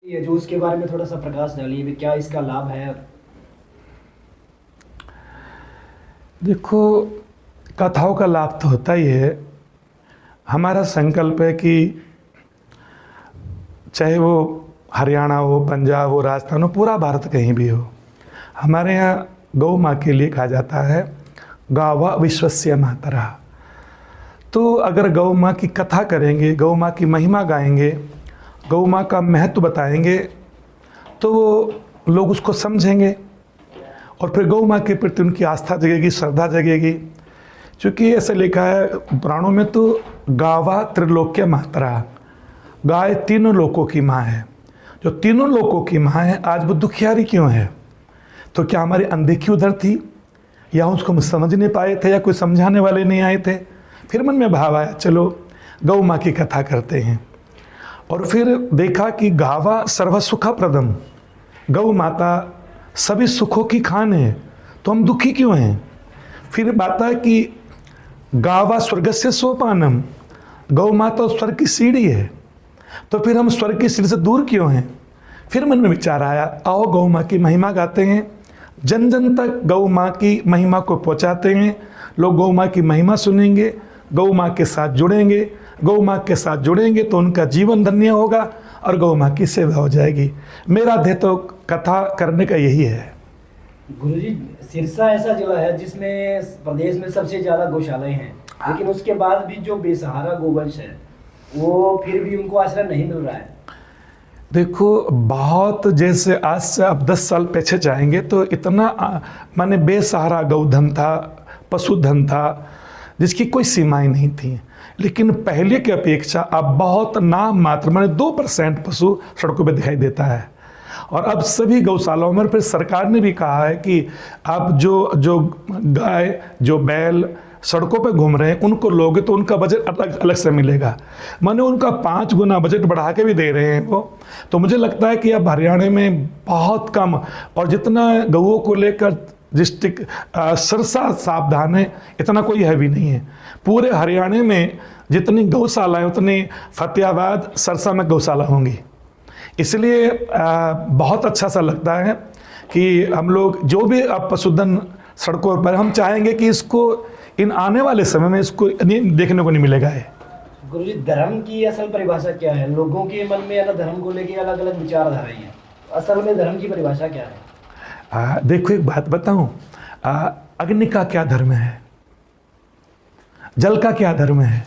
ये जो उसके बारे में थोड़ा सा प्रकाश डालिए भी, क्या इसका लाभ है? देखो, कथाओं का लाभ तो होता ही है। हमारा संकल्प है कि चाहे वो हरियाणा हो, पंजाब हो, राजस्थान हो, पूरा भारत कहीं भी हो, हमारे यहाँ गौ माँ के लिए कहा जाता है गावा विश्वस्य मातरा। तो अगर गौ माँ की कथा करेंगे, गौ माँ की महिमा गाएंगे, गौ माँ का महत्व बताएंगे, तो वो लोग उसको समझेंगे और फिर गौ माँ के प्रति उनकी आस्था जगेगी, श्रद्धा जगेगी। क्योंकि ऐसे लिखा है पुराणों में, तो गावा त्रिलोक्य मातरा, गाय तीनों लोकों की माँ है। जो तीनों लोकों की माँ है, आज वो दुखियारी क्यों है? तो क्या हमारी अनदेखी उधर थी, या उसको हम समझ नहीं पाए थे, या कोई समझाने वाले नहीं आए थे? फिर मन में भाव आया, चलो गौ माँ की कथा करते हैं। और फिर देखा कि गावा सर्व सुखप्रदम, गौ माता सभी सुखों की खान है, तो हम दुखी क्यों हैं? फिर बात है कि गावा स्वर्गस्य सोपानम, गौ माता स्वर्ग की सीढ़ी है, तो फिर हम स्वर्ग की सीढ़ी से दूर क्यों हैं? फिर मन में विचार आया, आओ गौ माँ की महिमा गाते हैं, जन जन तक गौ माँ की महिमा को पहुँचाते हैं। लोग गौ माँ की महिमा सुनेंगे, गौ माँ के साथ जुड़ेंगे, गौ माँ के साथ जुड़ेंगे तो उनका जीवन धन्य होगा और गौ माँ की सेवा हो जाएगी। मेरा ध्येय तो कथा करने का यही है। गुरुजी, सिरसा ऐसा जिला है जिसमें प्रदेश में सबसे ज़्यादा गौशालाएं हैं, लेकिन उसके बाद भी जो बेसहारा गोवंश है वो फिर भी उनको आश्रय नहीं मिल रहा है। देखो, बहुत, जैसे आज से अब 10 साल पीछे जाएंगे तो इतना माने बेसहारा गौधन था, पशुधन था, जिसकी कोई सीमाएं नहीं थी। लेकिन पहले की अपेक्षा अब बहुत नाम मात्र माने 2% पशु सड़कों पे दिखाई देता है। और अब सभी गौशालाओं में फिर सरकार ने भी कहा है कि अब जो गाय, जो बैल सड़कों पे घूम रहे हैं, उनको लोगे तो उनका बजट अलग अलग से मिलेगा। माने उनका 5 गुना बजट बढ़ा के भी दे रहे हैं वो। तो मुझे लगता है कि अब हरियाणा में बहुत कम, और जितना गऊओं को लेकर डिस्ट्रिक्ट सिरसा सावधान है, इतना कोई है भी नहीं है। पूरे हरियाणा में जितनी गौशाला है उतनी फतेहाबाद, सिरसा में गौशाला होंगी। इसलिए बहुत अच्छा सा लगता है कि हम लोग जो भी अब पशुधन सड़कों पर, हम चाहेंगे कि इसको इन आने वाले समय में इसको देखने को नहीं मिलेगा है। गुरुजी, धर्म की असल परिभाषा क्या है? लोगों के मन में है ना, धर्म को लेके अलग अलग विचारधाराएं हैं। असल में धर्म की परिभाषा क्या है? देखो, एक बात बताऊं, अग्नि का क्या धर्म है, जल का क्या धर्म है,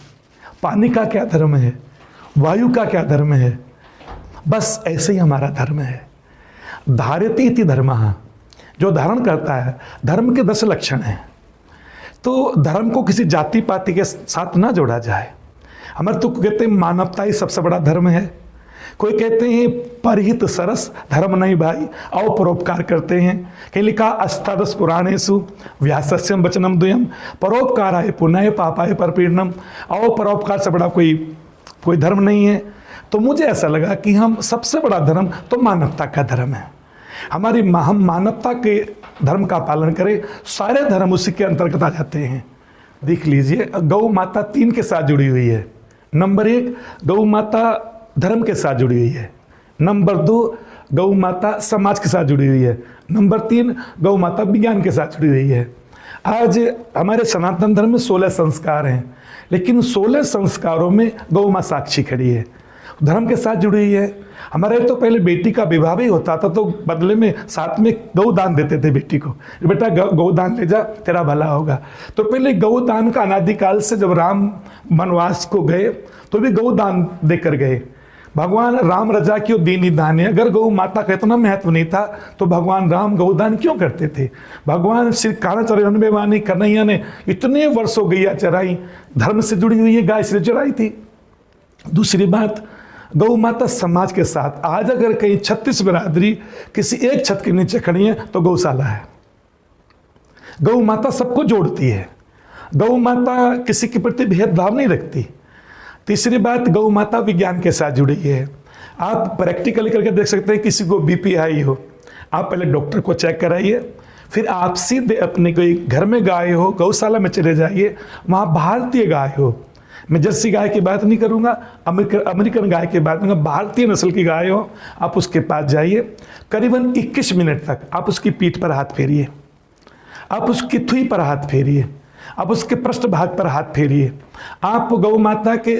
पानी का क्या धर्म है, वायु का क्या धर्म है? बस ऐसे ही हमारा धर्म है। धारयति इति धर्मः, जो धारण करता है। धर्म के 10 लक्षण हैं। तो धर्म को किसी जाति पाति के साथ ना जोड़ा जाए। हमारे तो कहते हैं मानवता ही सबसे बड़ा धर्म है। कोई कहते हैं परहित सरस धर्म नहीं भाई, आओ परोपकार करते हैं। कहीं लिखा अष्टादश पुराणेषु व्यासस्यम वचनम द्वयम परोपकाराय पुण्य पापाय परपीडनम। आओ, परोपकार से बड़ा कोई धर्म नहीं है। तो मुझे ऐसा लगा कि हम सबसे बड़ा धर्म तो मानवता का धर्म है। हम मानवता के धर्म का पालन करें, सारे धर्म उसी के अंतर्गत आ जाते हैं। देख लीजिए, गौ माता 3 के साथ जुड़ी हुई है। नंबर 1, गौ माता धर्म के साथ जुड़ी हुई है। नंबर 2, गौ माता समाज के साथ जुड़ी हुई है। नंबर 3, गौ माता विज्ञान के साथ जुड़ी हुई है। आज हमारे सनातन धर्म में 16 संस्कार हैं, लेकिन 16 संस्कारों में गौ माँ साक्षी खड़ी है, धर्म के साथ जुड़ी हुई है। हमारे तो पहले बेटी का विवाह भी होता था तो बदले में साथ में गौदान देते थे बेटी को, बेटा गौदान ले जा, तेरा भला होगा। तो पहले गौदान का अनादिकाल से, जब राम वनवास को गए तो भी गौदान देकर गए। भगवान राम रजा क्यों दीनी दान है? अगर गौ माता का इतना महत्व नहीं था तो भगवान राम गौदान क्यों करते थे? भगवान श्री कानाचरण वाणी कन्हैया ने इतने वर्षों गैया चराई, धर्म से जुड़ी हुई है, गाय से चराई थी। दूसरी बात, गौ माता समाज के साथ। आज अगर कहीं 36 बिरादरी किसी एक छत के नीचे खड़ी है तो गौशाला है। गौ माता सबको जोड़ती है। गौ माता किसी के प्रति भेदभाव नहीं रखती। तीसरी बात, गौ माता विज्ञान के साथ जुड़ी है। आप प्रैक्टिकली करके देख सकते हैं, किसी को बीपी हाई हो, आप पहले डॉक्टर को चेक कराइए, फिर आप सीधे अपने कोई घर में गाय हो, गौशाला में चले जाइए, वहाँ भारतीय गाय हो, मैं जर्सी गाय की बात नहीं करूंगा, अमेरिकन गाय की बात करूंगा। भारतीय नस्ल की गाय हो, आप उसके पास जाइए, करीबन 21 मिनट तक आप उसकी पीठ पर हाथ फेरिए, आप उसकी थुई पर हाथ फेरिए, आप उसके पृष्ठ भाग पर हाथ फेरिए, आप गौ माता के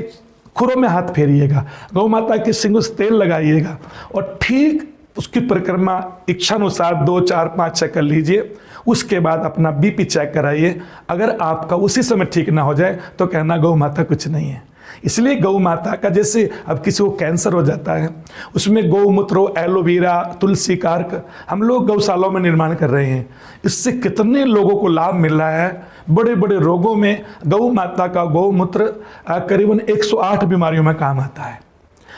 खुरों में हाथ फेरिएगा, गौ माता के सिंगों से तेल लगाइएगा और ठीक उसकी परिक्रमा इच्छानुसार 2, 4, 5 चेक कर लीजिए। उसके बाद अपना बीपी चेक कराइए। अगर आपका उसी समय ठीक ना हो जाए तो कहना गौ माता कुछ नहीं है। इसलिए गौ माता का, जैसे अब किसी को कैंसर हो जाता है, उसमें गौमूत्र, एलोवेरा, तुलसी का अर्क हम लोग गौशालाओं में निर्माण कर रहे हैं। इससे कितने लोगों को लाभ मिल रहा है। बड़े बड़े रोगों में गौ माता का गौमूत्र करीबन 108 बीमारियों में काम आता है।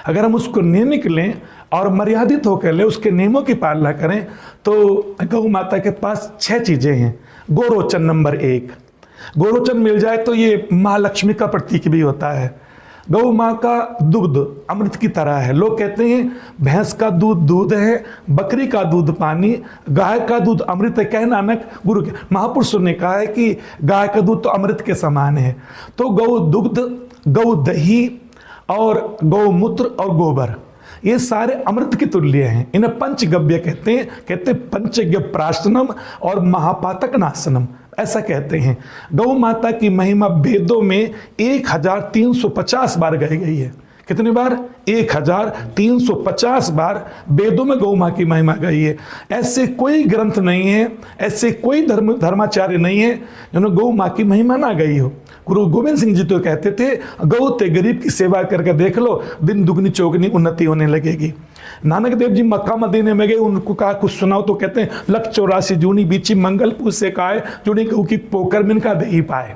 अगर हम उसको नियमित लें और मर्यादित होकर लें, उसके नियमों की पालना करें, तो गौ माता के पास 6 चीज़ें हैं। गोरोचन नंबर 1, गोरोचन मिल जाए तो ये माँ लक्ष्मी का प्रतीक भी होता है। गौ माँ का दुग्ध अमृत की तरह है। लोग कहते हैं भैंस का दूध दूध है, बकरी का दूध पानी, गाय का दूध अमृत है। कह नानक गुरु के महापुरुषों ने कहा है कि गाय का दूध तो अमृत के समान है। तो गौ दुग्ध, गौ दही और गौमूत्र और गोबर, ये सारे अमृत के तुल्य हैं। इन्हें पंचगव्य कहते हैं। कहते पंचगव्य प्राशनम और महापातक नाशनम, ऐसा कहते हैं। गौ माता की महिमा वेदों में 1350 बार गाई गई है। कितनी बार? 1350 बार वेदों में गौ माँ की महिमा गई है। ऐसे कोई ग्रंथ नहीं है, ऐसे कोई धर्माचार्य नहीं है जिन्होंने गौ माँ की महिमा ना गई हो। गुरु गोविंद सिंह जी तो कहते थे, गौ ते गरीब की सेवा करके देख लो, दिन दुगनी चौगनी उन्नति होने लगेगी। नानक देव जी मक्का मदीने में गए, उनको कहा कुछ सुनाओ, तो कहते हैं 184 जूनी बीची मंगल पूछ से काए, जूनी गौ की पोकर मिनका दे ही पाए।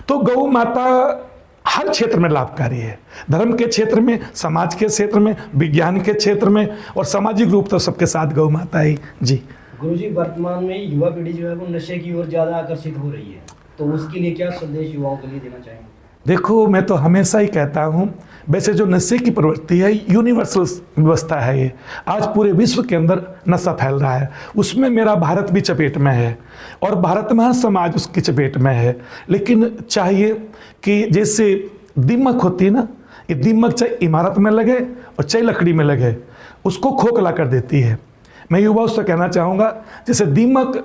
तो गौ माता हर क्षेत्र में लाभकारी है। धर्म के क्षेत्र में, समाज के क्षेत्र में, विज्ञान के क्षेत्र में और सामाजिक रूप तो सबके साथ गौ माता ही। जी गुरुजी, वर्तमान में युवा पीढ़ी जो है वो नशे की ओर ज्यादा आकर्षित हो रही है, तो उसके लिए क्या संदेश युवाओं के लिए देना चाहेंगे? देखो, मैं तो हमेशा ही कहता हूँ, वैसे जो नशे की प्रवृत्ति है यूनिवर्सल व्यवस्था है। ये आज पूरे विश्व के अंदर नशा फैल रहा है, उसमें मेरा भारत भी चपेट में है और भारत में हर समाज उसकी चपेट में है। लेकिन चाहिए कि जैसे दीमक होती है ना, ये दीमक चाहे इमारत में लगे और चाहे लकड़ी में लगे, उसको खोखला कर देती है। मैं युवाओं से कहना चाहूँगा, जैसे दीमक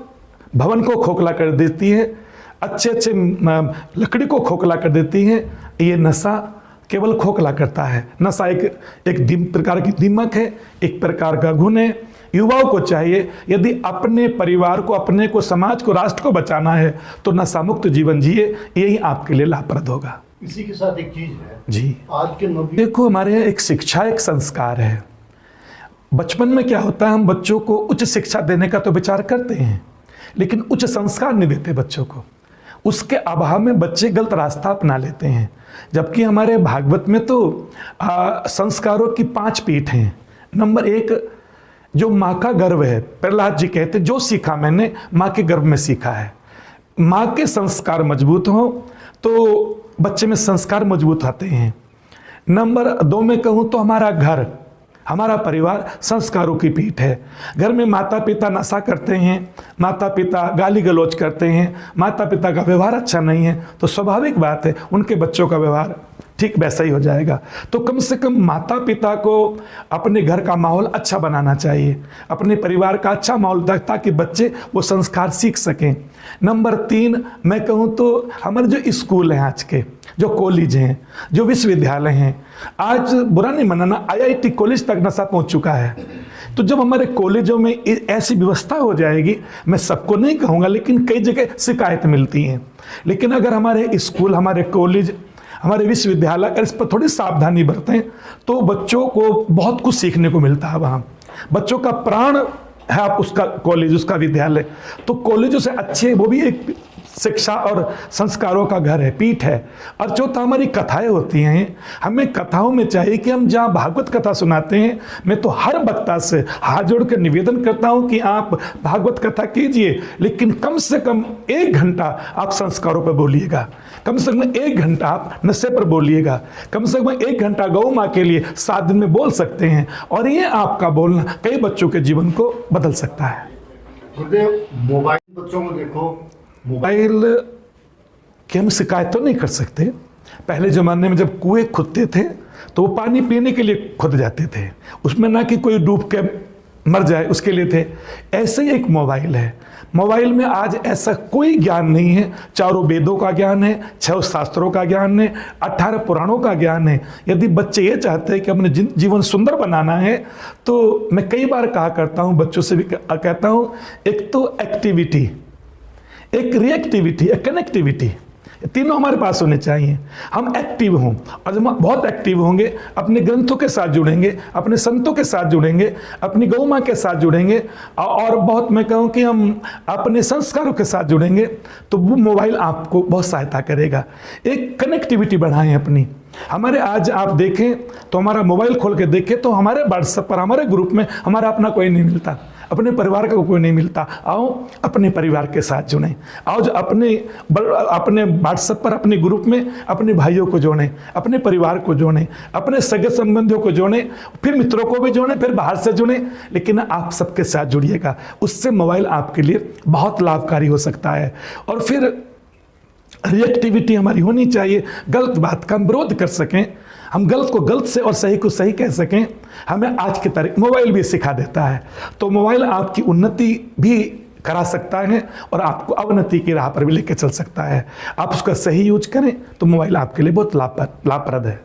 भवन को खोखला कर देती है, अच्छे अच्छे लकड़ी को खोखला कर देती है, ये नशा केवल खोखला करता है। नशा एक प्रकार की दीमक है, एक प्रकार का गुण है। युवाओं को चाहिए, यदि अपने परिवार को, अपने को, समाज को, राष्ट्र को बचाना है तो नशा मुक्त जीवन जिए, यही आपके लिए लाभप्रद होगा। इसी के साथ एक चीज है जी, आज के देखो, हमारे यहाँ एक शिक्षा, एक संस्कार है। बचपन में क्या होता है, हम बच्चों को उच्च शिक्षा देने का तो विचार करते हैं, लेकिन उच्च संस्कार नहीं देते बच्चों को। उसके अभाव में बच्चे गलत रास्ता अपना लेते हैं। जबकि हमारे भागवत में तो संस्कारों की 5 पीठ हैं। नंबर 1, जो माँ का गर्व है, प्रहलाद जी कहते, जो सीखा मैंने माँ के गर्भ में सीखा है। माँ के संस्कार मजबूत हों तो बच्चे में संस्कार मजबूत आते हैं। नंबर 2 में कहूँ तो हमारा घर, हमारा परिवार संस्कारों की पीठ है। घर में माता पिता नशा करते हैं, माता पिता गाली गलौज करते हैं, माता पिता का व्यवहार अच्छा नहीं है, तो स्वाभाविक बात है उनके बच्चों का व्यवहार ठीक वैसा ही हो जाएगा। तो कम से कम माता पिता को अपने घर का माहौल अच्छा बनाना चाहिए, अपने परिवार का अच्छा माहौल, ताकि बच्चे वो संस्कार सीख सकें। नंबर 3 मैं कहूँ तो हमारे जो स्कूल हैं आज के, जो कॉलेज हैं, जो विश्वविद्यालय हैं, आज बुरा नहीं मनाना, IIT कॉलेज तक नशा पहुँच चुका है। तो जब हमारे कॉलेजों में ऐसी व्यवस्था हो जाएगी, मैं सबको नहीं कहूँगा लेकिन कई जगह शिकायत मिलती हैं, लेकिन अगर हमारे स्कूल, हमारे कॉलेज, हमारे विश्वविद्यालय अगर इस पर थोड़ी सावधानी बरतें तो बच्चों को बहुत कुछ सीखने को मिलता है। वहाँ बच्चों का प्राण है आप उसका कॉलेज, उसका विद्यालय। तो कॉलेजों से अच्छे, वो भी एक शिक्षा और संस्कारों का घर है, पीठ है। और चौथा हमारी कथाएं होती हैं। हमें कथाओं में चाहिए कि हम जहाँ भागवत कथा सुनाते हैं, मैं तो हर वक्ता से हाथ जोड़कर निवेदन करता हूँ कि आप भागवत कथा कीजिए, लेकिन कम से कम 1 घंटा आप संस्कारों पर बोलिएगा, कम से कम 1 घंटा आप नशे पर बोलिएगा, कम से कम 1 घंटा गौ माँ के लिए 7 दिन में बोल सकते हैं। और ये आपका बोलना कई बच्चों के जीवन को बदल सकता है। गुरुदेव, मोबाइल बच्चों को देखो, मोबाइल की हम शिकायत तो नहीं कर सकते, पहले ज़माने में जब कुएं खुदते थे तो वो पानी पीने के लिए खुद जाते थे, उसमें ना कि कोई डूब के मर जाए उसके लिए थे। ऐसे ही एक मोबाइल है, मोबाइल में आज ऐसा कोई ज्ञान नहीं है। 4 वेदों का ज्ञान है, 6 शास्त्रों का ज्ञान है, 18 पुराणों का ज्ञान है। यदि बच्चे ये चाहते हैं कि अपने जीवन सुंदर बनाना है तो मैं कई बार कहा करता हूँ, बच्चों से भी कहता हूँ, एक तो एक्टिविटी, एक रिएक्टिविटी, एक कनेक्टिविटी, तीनों हमारे पास होने चाहिए। हम एक्टिव हों, और जब हम बहुत एक्टिव होंगे, अपने ग्रंथों के साथ जुड़ेंगे, अपने संतों के साथ जुड़ेंगे, अपनी गौ माँ के साथ जुड़ेंगे, और बहुत मैं कहूँ कि हम अपने संस्कारों के साथ जुड़ेंगे, तो वो मोबाइल आपको बहुत सहायता करेगा। एक कनेक्टिविटी बढ़ाएं अपनी। हमारे आज आप देखें तो हमारा मोबाइल खोल के देखें तो हमारे व्हाट्सएप पर, हमारे ग्रुप में हमारा अपना कोई नहीं मिलता, अपने परिवार का कोई नहीं मिलता। आओ अपने परिवार के साथ जुड़ें, आओ जो अपने व्हाट्सएप पर अपने ग्रुप में अपने भाइयों को जोड़ें, अपने परिवार को जोड़ें, अपने सगे संबंधियों को जोड़ें, फिर मित्रों को भी जोड़ें, फिर बाहर से जुड़ें, लेकिन आप सबके साथ जुड़िएगा। उससे मोबाइल आपके लिए बहुत लाभकारी हो सकता है। और फिर रिएक्टिविटी हमारी होनी चाहिए, गलत बात का हम विरोध कर सकें, हम गलत को गलत से और सही को सही कह सकें। हमें आज की तारीख मोबाइल भी सिखा देता है। तो मोबाइल आपकी उन्नति भी करा सकता है और आपको अवनति की राह पर भी लेकर चल सकता है। आप उसका सही यूज करें तो मोबाइल आपके लिए बहुत लाभप्रद है।